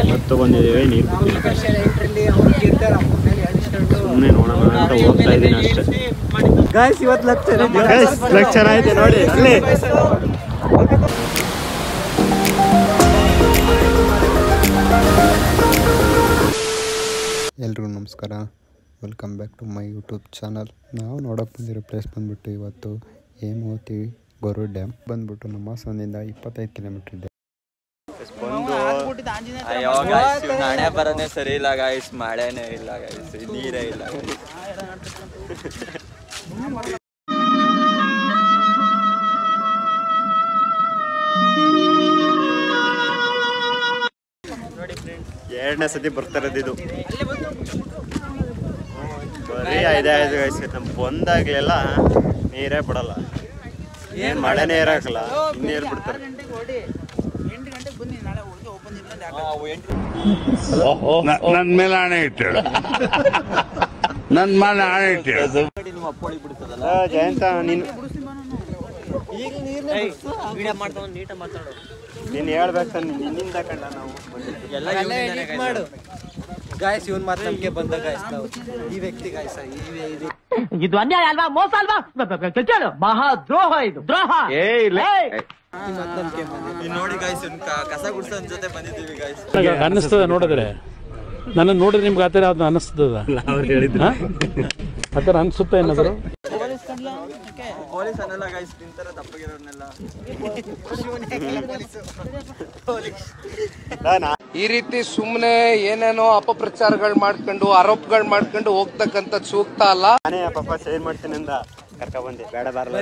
ಇವತ್ತು ಬಂದಿದ್ದೀವಿ ನೀರು ಸುಮ್ಮನೆ ನೋಡೋಣ ಅಂತ ಹೋಗ್ತಾ ಇದ್ದೀನಿ ಅಷ್ಟೇ. ಗಾಯ್ಸ್ ಇವತ್ತು ಲೆಕ್ಚರ್ ಆಯ್ತು ನೋಡಿ ಅಲ್ಲಿ. ಎಲ್ರಿಗೂ ನಮಸ್ಕಾರ, welcome back to my YouTube channel. ನಾವು ನೋಡೋಕೆ ಬಂದಿರೋ ಪ್ಲೇಸ್ ಬಂದ್ಬಿಟ್ಟು ಇವತ್ತು ಹೇಮಾವತಿ ಗೊರೂರು ಡ್ಯಾಮ್ ಬಂದ್ಬಿಟ್ಟು ನಮ್ಮ ಹಾಸನದಿಂದ 25 ಕಿಲೋಮೀಟರ್ ಇದೆ. ನಾಳೆ ಬರೋದೇ ಸರಿ ಇಲ್ಲ ಗಾಯ್ಸ್, ಮಳೆನೇ ಇಲ್ಲ ಗಾಯ್ಸ್, ನೀರೇ ಇಲ್ಲ. ಎರಡನೇ ಸತಿ ಬರ್ತಾರದು ಇದು. ಬರೀ 5 ವಯಸ್ಸು ನಮ್ಗೆ ಬಂದಾಗ್ಲೆಲ್ಲ ನೀರೇ ಬಿಡಲ್ಲ, ಏನು ಮಳೆನೇ ಇರಕ್ಕಲ್ಲ, ನೀರು ಬಿಡ್ತಾರೆ. ನನ್ನ ಮೇಲೆ ಆಣೆ ಇಟ್ಟಳು, ನನ್ನ ಮೇಲೆ ಆಣೆ ಇಟ್ಟಳು. ಜಯಂತ ನೀನು ನೀನು ಹೇಳ್ಬೇಕು, ನಿನ್ನಿಂದ ಕಂಡ ನಾವು ಮಾಡು ಗಾಯ್ಸ್. ಇವನ್ ಮಾತ್ರ ನಮ್ಗೆ ಬಂದ ಗಾಯ್ಸ್, ನಾವು ಈ ವ್ಯಕ್ತಿ ಗಾಯ್ಸ್, ಇದು ಅನ್ಯಾಯ ಅಲ್ವಾ, ಮೋಸ ಅಲ್ವಾ, ಮಹಾ ದ್ರೋಹ, ಇದು ದ್ರೋಹ. ನೋಡಿ ಗಾಯ್ಸ್, ಕಸ ಗುಡ್ಸೋ ಜೊತೆ ಬಂದಿದ್ದೀವಿ ಗಾಯ್ಸ್. ಅನ್ನಿಸ್ತದ ನೋಡಿದ್ರೆ, ನನ್ನ ನೋಡಿದ್ರೆ ನಿಮ್ಗೆ ಆ ಥರ ಯಾವ್ದು ಅನ್ನಿಸ್ತದ? ಆ ಥರ ಅನ್ಸುತ್ತೆ ಏನಾದ್ರು? ಪೊಲೀಸ್ ಅನ್ನಲ್ಲ ಗಾಯ್ಸ್, ನಿಂತರ ತಪ್ಪಾಗಿರೋರ್ನೆಲ್ಲ. ಈ ರೀತಿ ಸುಮ್ಮನೆ ಏನೇನೋ ಅಪಪ್ರಚಾರಗಳು ಮಾಡ್ಕೊಂಡು ಆರೋಪಗಳು ಮಾಡ್ಕೊಂಡು ಹೋಗ್ತಕ್ಕಂಥದ್ದು ಸೂಕ್ತ ಅಲ್ಲ. ನಾನೇ ಪಾಪ ಸೇರ್ ಮಾಡ್ತೀನಿ ಅಂದ ಕರ್ಕ ಬಂದೆ, ಬೇಡ ಬಾರಲ್ಲ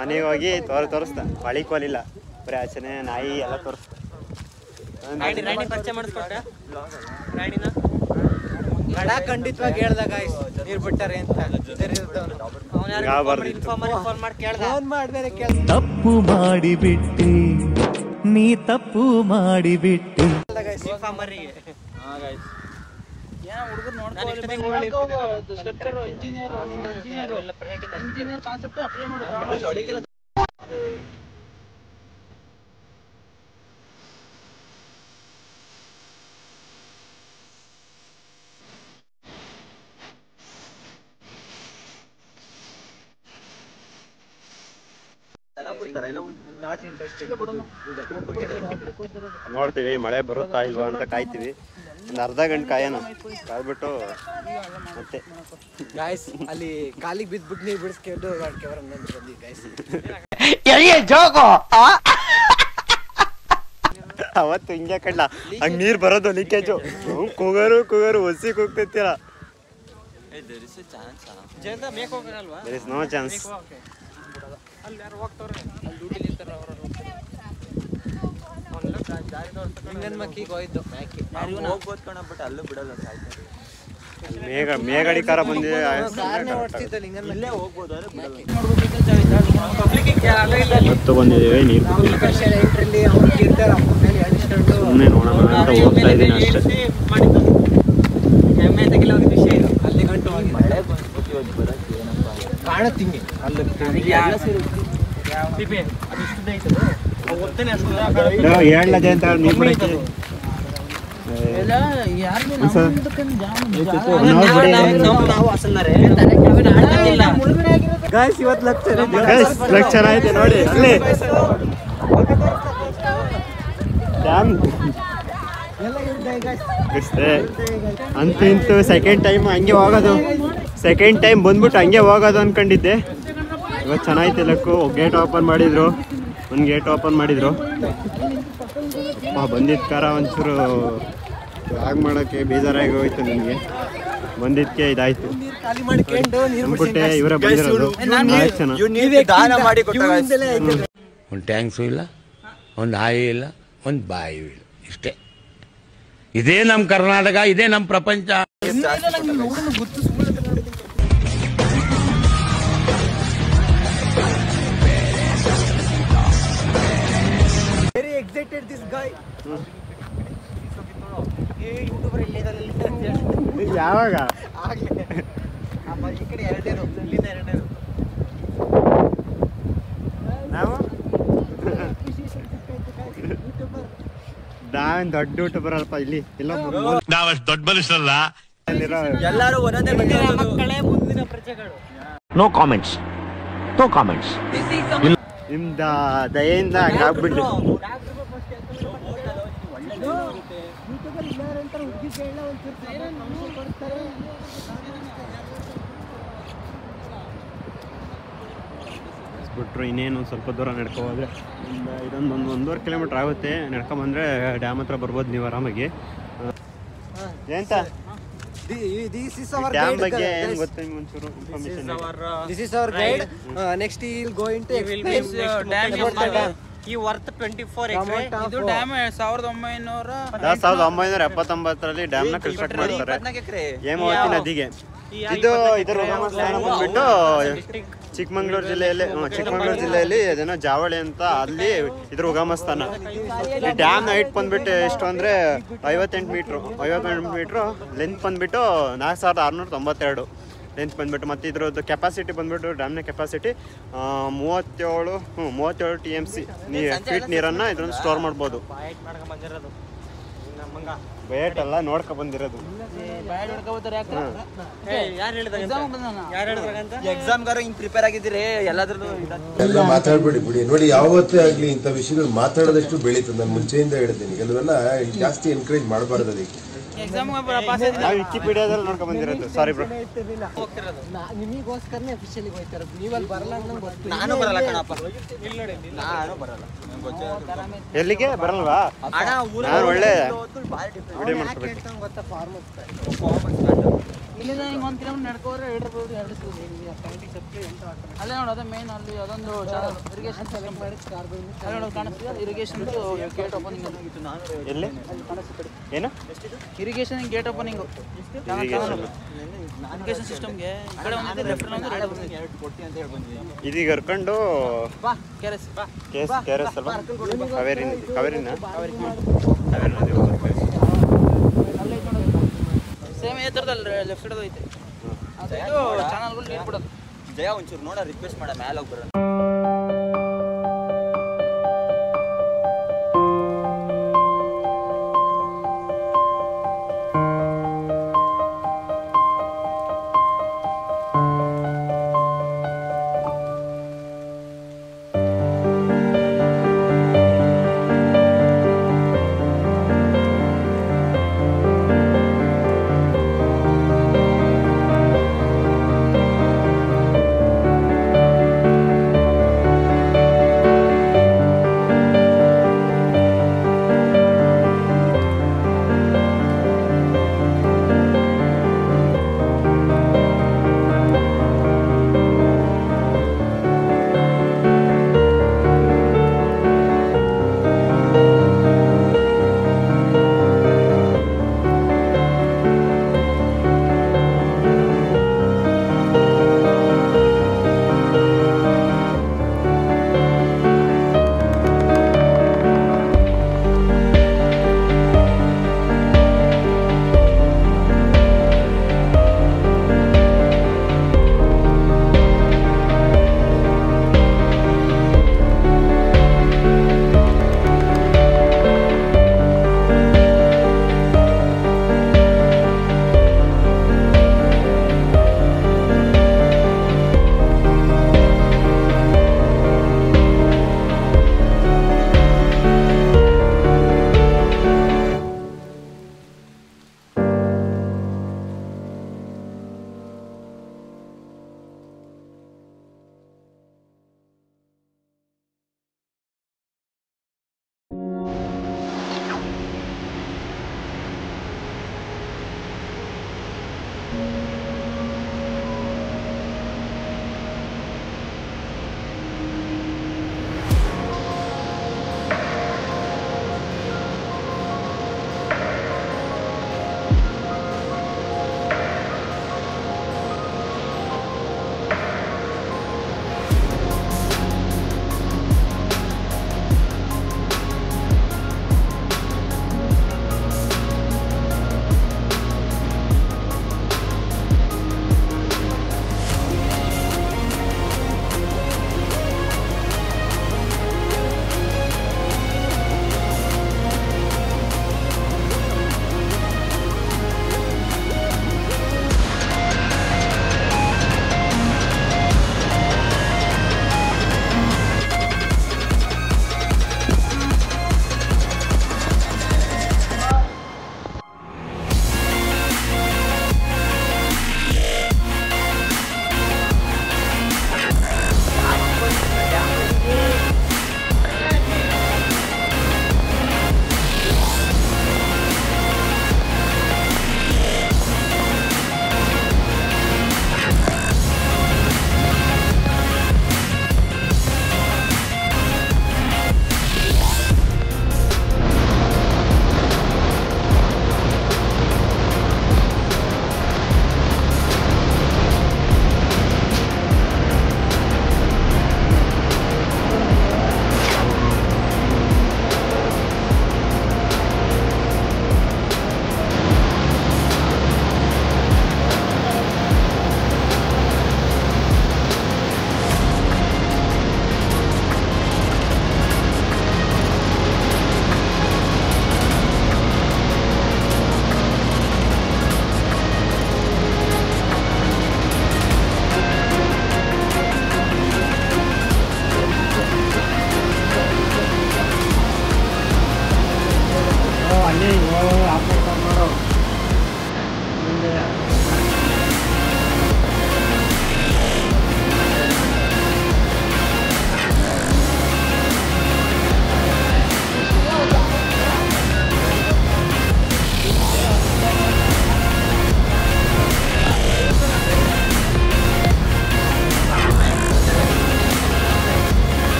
ಮನೆಗೆ ಹೋಗಿ ತೋರಿಸ್ದ. ಬಳಿ ಕೋಲಿಲ್ಲ, ಬರೀ ಆಚೆನೆ ನಾಯಿ ಎಲ್ಲ ತೋರಿಸ್ದ. ಖಂಡಿತವಾಗಿ ಹೇಳ್ದ ಗಾಯ್ಸ್, ನೀರ್ ಬಿಟ್ಟಾರೆ ಅಂತ. ತಪ್ಪು ಮಾಡಿಬಿಟ್ಟಿ, ನೀ ತಪ್ಪು ಮಾಡಿಬಿಟ್ಟಿ. ನೋಡ್ತೀವಿ ಮಳೆ ಬರುತ್ತಾ ಇಲ್ವಾ ಅಂತ ಕಾಯ್ತೀವಿ. ಒಂದು ಅರ್ಧ ಗಂಟೆ ಕಾಯೋಣ, ಕಾಯ್ಬಿಟ್ಟು ಮತ್ತೆ ಗಾಯ್ಸ್ ಅಲ್ಲಿ ಕಾಲಿಗೆ ಬಿದ್ಬಿಟ್ಟು ನೀರು ಬಿಡಿಸ್ಕೊಂಡು ಬಂದಿ ಗಾಯ್ಸ್. ಅವತ್ತು ಹಿಂಗೆ ಕಡ್ಲ ಹಂಗ ನೀರ್ ಬರೋದು ಲೀಕೇಜು, ಕೂಗರು ಹೊಸಿ ಕೂಗ್ತಿರ್ತೀರ. There is no chance. ಮೇಗಡಿಕಾರ ಬಂದಿದೆ. ಇವತ್ತು ಬಂದಿದ್ದೀವಿ ನೀರು ಸುಮ್ಮನೆ ನೋಡೋಣ ಅಂತ ಹೋಗ್ತಾ ಇದ್ದೀನಿ ಅಷ್ಟೇ. ಹೇಳ ಜಯಂತ ನೀರು ಗಾಯ್ಸ್ ಇವತ್ತು ಲೆಕ್ಚರ್ ಆಯ್ತು ನೋಡಿ ಅಲ್ಲಿ. ಅಂತೂ ಇಂತೂ ಸೆಕೆಂಡ್ ಟೈಮ್ ಹಂಗೆ ಹೋಗೋದು, ಸೆಕೆಂಡ್ ಟೈಮ್ ಬಂದ್ಬಿಟ್ಟು ಹಂಗೆ ಹೋಗೋದು ಅನ್ಕೊಂಡಿದ್ದೆ. ಇವತ್ತು ಚೆನ್ನಾಗಿತ್ತು ಲಕ್ಕು. ಗೇಟ್ ಓಪನ್ ಮಾಡಿದ್ರು, ಒಂದು ಗೇಟ್ ಓಪನ್ ಮಾಡಿದ್ರು. ಬಂದಿದ್ದ ಕಾರ ಒಂಚೂರು ಬ್ಯಾಗ್ ಮಾಡೋಕ್ಕೆ ಬೇಜಾರಾಗಿ ಹೋಯ್ತು ನನಗೆ. ಬಂದಿದ್ದಕ್ಕೆ ಇದಾಯ್ತು ಅಂದ್ಬಿಟ್ಟೆ. ಇವರೇ ಬಂದಿರೋದು, ಒಂದು ಟ್ಯಾಂಕ್ಸು ಇಲ್ಲ, ಒಂದು ಹಾಯಿ ಇಲ್ಲ, ಒಂದು ಬಾಯಿ ಇಲ್ಲ, ಇಷ್ಟೇ. ಇದೇ ನಮ್ಮ ಕರ್ನಾಟಕ, ಇದೇ ನಮ್ಮ ಪ್ರಪಂಚ. Very excited this guy. ಯಾವಾಗ ಈ ಕಡೆ ಎರಡನೇದು, ಇಲ್ಲಿಂದ ಎರಡನೇದು. ನಾವೇನ್ ದೊಡ್ಡ ಯೂಟ್ಯೂಬರ್ ಅಲ್ಪ ಇಲ್ಲಿ ಇಲ್ಲ ನಾವಷ್ಟು ದೊಡ್ಡ ಮನುಷ್ಯರಲ್ಲ. ಎಲ್ಲರೂ ಒಂದೊಂದೇ ಮಕ್ಕಳೇ ಮುಂದಿನ ಪ್ರಜೆಗಳು. No comments, no comments. ನಿಮ್ದ ದಯೆಯಿಂದ ಆಗ್ಬಿಡ್ಲಿ. ಬಿಟ್ರು ಇನ್ನೇನು ಸ್ವಲ್ಪ ದೂರ ನಡ್ಕೊ ಹೋದ್ರೆ ಇದೊಂದು 1.5 ಕಿಲೋಮೀಟರ್ ಆಗುತ್ತೆ. ನಡ್ಕೊಂಬಂದ್ರೆ ಡ್ಯಾಮ್ ಹತ್ರ ಬರ್ಬೋದು ನೀವು ಆರಾಮಾಗಿ. ಎಂತ ಡ್ಯಾಮ್ ಬಗ್ಗೆ ಏನು ಗೊತ್ತಾ ನಿಮ್ಗೆ ಒಂಚೂರು information? This is our guide. Next he will go into explain ಈ ವರ್ತ್ 24 ಎಕರೆ. ಇದು ಡ್ಯಾಮ್ 1979ರಲ್ಲಿ ಡ್ಯಾಮ್ ನ ಕನ್ಸ್ಟ್ರಕ್ಟ್ ಮಾಡ್ತಾರೆ ಹೇಮಾವತಿ ನದಿಗೆ. ಇದರ ಉಗಮ ಸ್ಥಾನ ಬಂದ್ಬಿಟ್ಟು ಚಿಕ್ಕಮಂಗ್ಳೂರು ಜಿಲ್ಲೆಯಲ್ಲಿ ಅದೇನೋ ಜಾವಳಿ ಅಂತ, ಅಲ್ಲಿ ಇದ್ರ ಉಗಮ ಸ್ಥಾನ. ಈ ಡ್ಯಾಮ್ ಹೈಟ್ ಬಂದ್ಬಿಟ್ಟು ಎಷ್ಟು ಅಂದ್ರೆ 58 ಮೀಟ್ರು ಲೆಂತ್ ಬಂದ್ಬಿಟ್ಟು 4692 ಲೆಂತ್ ಬಂದ್ಬಿಟ್ಟು. ಮತ್ತು ಇದ್ರದ್ದು ಕೆಪಾಸಿಟಿ ಬಂದ್ಬಿಟ್ಟು ಡ್ಯಾಮ್ನ ಕೆಪಾಸಿಟಿ 37 TMC ಫೀಟ್ ನೀರನ್ನು ಇದ್ರಲ್ಲಿ ಸ್ಟೋರ್ ಮಾಡ್ಬೋದು. ಬಯಟ್ ಅಲ್ಲ ನೋಡ್ಕೊ ಬಂದಿರೋದು. ಎಕ್ಸಾಮ್ಗಾರು ಹಿಂಗ್ ಪ್ರಿಪೇರ್ ಆಗಿದ್ದೀರಿ ಎಲ್ಲಾದ್ರೂ ಎಲ್ಲ ಮಾತಾಡ್ಬೇಡಿ ಬಿಡಿ. ನೋಡಿ ಯಾವತ್ತೇ ಆಗ್ಲಿ ಇಂಥ ವಿಷಯಗಳು ಮಾತಾಡೋದಷ್ಟು ಬೆಳೀತದೆ. ನಾನು ಮುಂಚೆಯಿಂದ ಹೇಳಿದ್ದೀನಿ ಕೆಲವೆಲ್ಲ ಜಾಸ್ತಿ ಎನ್ಕರೇಜ್ ಮಾಡಬಾರ್ದು. ಅದಕ್ಕೆ ವಿಕಿಪೀಡಿಯಾದಲ್ಲಿ ನೋಡ್ಕೊಂಡ್ ಬಂದಿರೋದು. ಸಾರಿ ಬ್ರೋ, ನಿಮಗೋಸ್ಕರನೇ ಅಫಿಷಿಯಲಿ ಹೋಗ್ತಾರೆ. ನೀವಲ್ಲಿ ಬರಲ್ಲ ಅನ್ನೋದು ಗೊತ್ತು. ನಾನು ಬರಲ್ಲ ಕಣಪ್ಪ. ನಾನು ಬರಲ್ಲ. ಎಲ್ಲಿಗೆ ಬರಲ್ವಾ? ನಾನು ಒಳ್ಳೆ ವಿಡಿಯೋ ಮಾಡ್ಕೋಬೇಕು. ಗೊತ್ತಾ ಫಾರ್ಮಸ್ ಇಲ್ಲಿಂದ ಹಿಂಗೆ 1 ಕಿಲೋಮೀಟರ್ ನಡ್ಕೋದ್ರೆ ಹೇಳ್ಬೋದು. ಅಲ್ಲೇ ನೋಡಿ, ಅದೇ ಮೇನ್ ಅಲ್ಲಿ ಅದೊಂದು ಇರಿಗೇಷನ್ ಕಾಣಿಸ್ತಿದೆ. ಇರಿಗೇಷನ್ ಗೇಟ್ ಓಪನಿಂಗ್ ಎಲ್ಲಿ ಏನು ಇರಿಗೇಷನ್ ಗೇಟ್ ಓಪನಿಂಗ್ ಇರಿಗೇಷನ್ ಸಿಸ್ಟಮ್ಗೆ ಈ ಕಡೆ ಒಂದು ಲೆಫ್ಟ್ ಒಂದು ರೈಟ್ ಬಂದಿದೆ. ಇದೀಗ ಕರ್ಕೊಂಡು ಕೆರೆಸ್ ಅಲ್ವಾ? ಕಾವೇರಿ ನದಿ ಸೇಮ್ ಇದೇ ಥರದಲ್ಲಿ ಲೆಫ್ಟ್ ಸೈಡ್ ಐತೆ. ಅದು ಚಾನಲ್ಗಳು ನೀರು ಬಿಡೋದು. ಜಯ ಒಂಚೂರು ನೋಡ, ರಿಕ್ವೆಸ್ಟ್ ಮಾಡ ಮೇಲೆ ಹೋಗಿ ಬರೋಣ.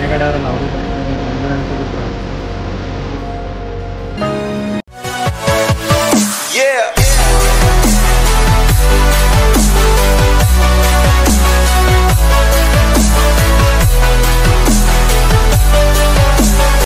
ಮೇಲ್ಗಡೆ ಅವರಲ್ಲ ಅವರು